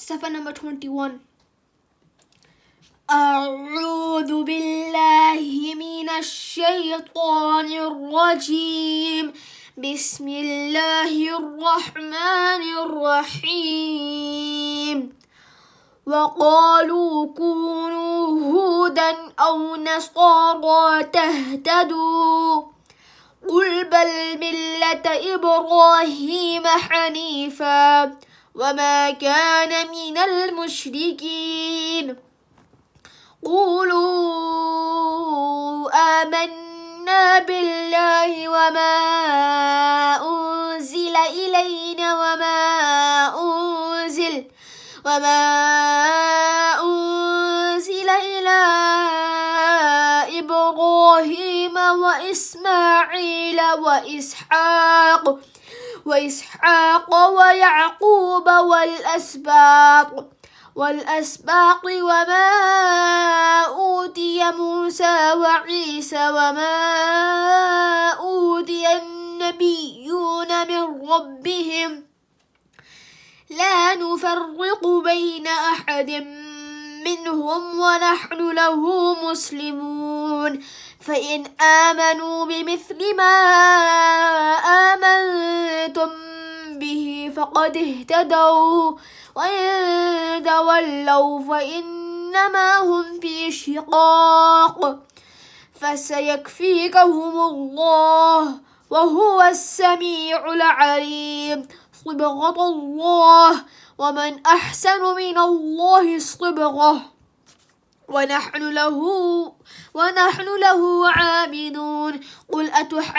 Safa number 21. أعوذ بالله من الشيطان الرجيم. بسم الله الرحمن الرحيم. وقالوا كونوا هودا أو نصارى تهتدوا قل بل ملة إبراهيم حنيفا وما كان من المشركين. قولوا آمنا بالله وما أنزل إلينا وما أنزل إلى إبراهيم وإسماعيل وإسحاق ويعقوب والأسباط وما أوتي موسى وعيسى وما أوتي النبيون من ربهم لا نفرق بين أحد منهم ونحن له مسلمون. فإن آمنوا بمثل ما آمنتم به فقد اهتدوا وإن تولوا فإنما هم في شقاق فسيكفيكهم الله وهو السميع العليم. صبغة الله ومن أحسن من الله صبغة ونحن له عابدون. قل أتحاجوننا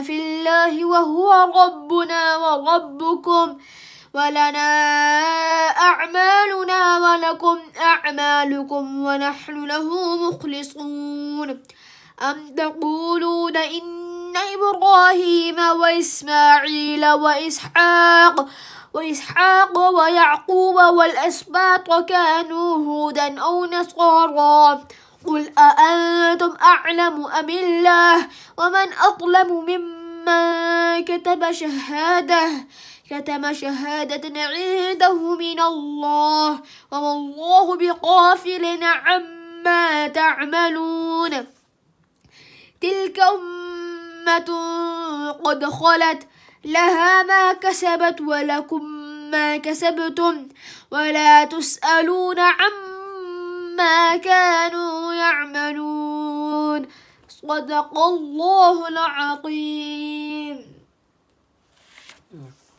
في الله وهو ربنا وربكم ولنا أعمالنا ولكم أعمالكم ونحن له مخلصون. أم تقولون إن إبراهيم وإسماعيل وإسحاق ويعقوب والأسباط كانوا هودا أو نصارى قل أأنتم أعلم أم الله ومن أظلم ممن كتم شهادة عنده من الله وما الله بغافل عما تعملون. تلك أمة قد خلت لها ما كسبت ولكم ما كسبتم ولا تسألون عما كانوا يعملون. صدق الله العظيم.